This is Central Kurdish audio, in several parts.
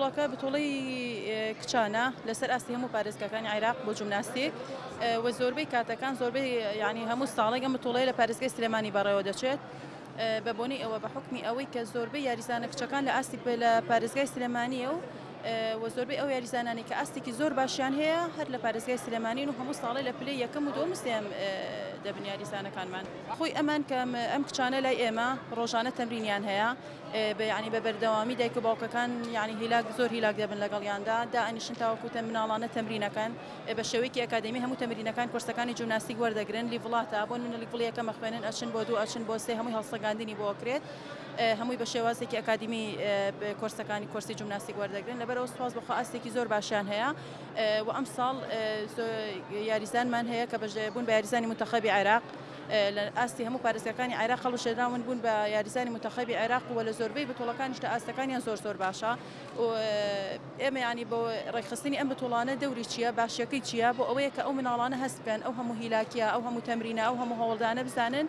بطوڵەکە بتوڵەی کچانە لەسەر ئاستی هەموو پارێزگاکانی عێراق بۆ جیمناستیک و زۆربەی کاتەکان زۆربەی ینی هەموو ساڵێک ئەم بتوڵەیە لە پارێزگای سلێمانی بەڕێوە دەچێت بە بۆنەی ئەوە بە حکمی ئەوەی کە زۆربەی یاریزانە کچەکان لە ئاستی لە پارێزگای سلێمانیە و زۆربەی ئەو یاریزانانی کە ئاستێکی زۆر باشیان هەیە هەر لە پارێزگای سلێمانین و هەموو ساڵی لە پلەی یەکەم و دۆم سێم دەبن یاریزانەکانمان خۆی ئەمان کە ئەم کچانە لای ئێمە ڕۆژانە تەمرینیان هەیە ینی بە بەردەوامی دایک و باوکەکان ینی هیلاک زۆر هیلاک دەبن لەگەڵیاندا دائنیشن تاوەکو مناڵانە تەمرینەکان بە شێوەیەکی ئەکادمی هەموو تەمرینەکان کورسەکانی جیمناستیک وەردەگرن لیڤڵاتە بۆ منە لیڤڵ یەکەمە خوێنن ئەچن بۆ دوو ئەچن بۆ سێ هەمووی هەڵسەگاندنی بۆ کرێت هەمووی بە شێوازێکی ئەکادمی کورسەکانی کورسی جیمناستیک وەردەگرن لەبەرەوە سوپاس بەخوا ئاستێکی زۆر باشیان هەیە و ئەم ساڵ یاریزانمان هەیە کە بەژێبوون بە یاریزانی منتەخەبی عێراق لە ئاستی هەموو پارێزگاکانی عێراق هەڵوشێدراون بوون بە یاریزانی منتەخەبی عێراق و لە زۆربەی بتوڵەکانیشدا ئاستەکانیان زۆر باشە و ئێمە ینی بۆ ڕێکخستنی ئەم بتوڵانە دەوری چییە باشیەکەی چییە بۆ ئەوەیە کە ئەو مناڵانە هەست بکەن ئەو هەموو هیلاکیە ئەو هەموو تەمرینە ئەو هەموو هەوڵدانە بزانن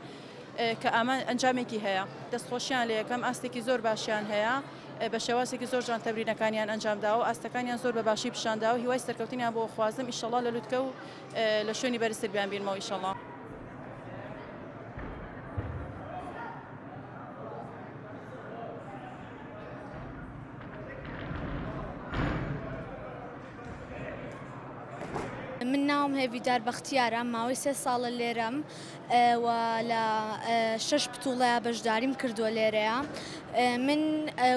کە ئامان ئەنجامێکی هەیە دەستخۆشیان لە یەکەم ئاستێکی زۆر باشیان هەیە بە شێوازێکی زۆر جوان تەمرینەکانیان ئەنجامداوە ئاستەکانیان زۆر بە باشی پیشانداوە هیوای سەرکەوتنیان بۆ خوازم ئیشەڵا لە لووتکە و لە شوێنی بەرزتر بیان بینمەوە ئیشەڵا. من ناوم هێویدار بەختیارە ماوەی 3 ساڵە لێرەم و لە 6 بتوڵەیە بەشداریم کردووە لێرەیە من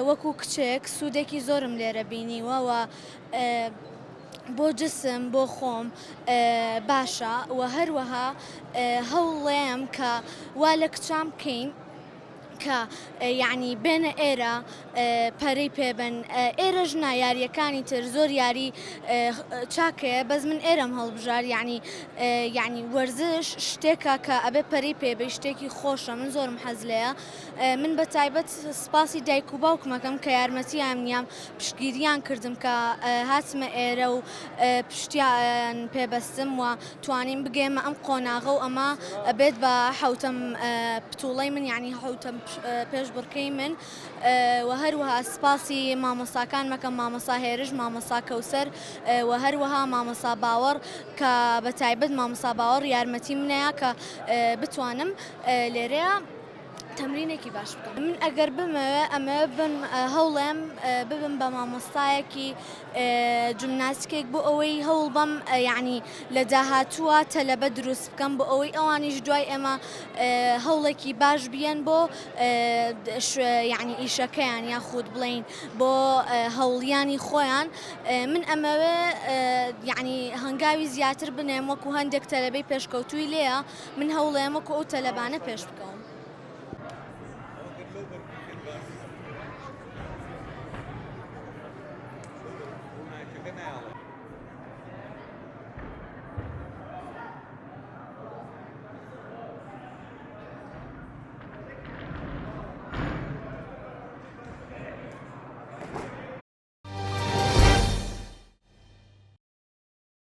وەکو کچێک سوودێکی زۆرم لێرە بینیوە و بۆ جسم بۆ خۆم باشە و هەروەها هەوڵێم کە وا لە کچام بکەین کە یعنی بێنە ئێرە پەرەی پێبن ئێرەژ یاریەکانی تر زۆر یاری چاکەیە بەس من ئێرەم هەڵبژار یعنی وەرزش شتێکە کە ئەبێ پەرەی پێبێ شتێکی خۆشە من زۆرم حەز لەیە من بە تایبەت سپاسی دایک و باوکمەکەم کە یارمەتیان نیام پشتگیریان کردم کە هاتمە ئێرە و پشتیان پێبەستم و توانیم بگێمە ئەم قۆناغە و ئەمە ئەبێت بە حوتەم پتوڵەی من یعنی حوتەم پێش بڕکەی من و هەروەها سپاسی مامۆساکان مەکەم مامۆسا هێرش مامۆسا کەوسەر و هەروەها مامۆسا باوەڕ کە بە تایبەت مامۆسا باوەڕ یارمەتی منەیە کە بتوانم لێرەیە تەمرینێکی باش بکەم من ئەگەر بمەوێ ئەمە بن هەوڵێم ببم بە مامۆستایەکی جیمناستیکێک بۆ ئەوەی هەوڵ بەم یعنی لە داهاتووە تەلەبە دروست بکەم بۆ ئەوەی ئەوانیش دوای ئێمە هەوڵێکی باش بیان بۆ یعنی ئیشەکەیان یاخود بڵین بۆ هەوڵیانی خۆیان من ئەمەوێ یعنی هەنگاوی زیاتر بنێم وەکو هەندێک تەلەبەی پێشکەوتووی لێیە من هەوڵێم وەکو ئەو تەلەبانە پێش بکەم.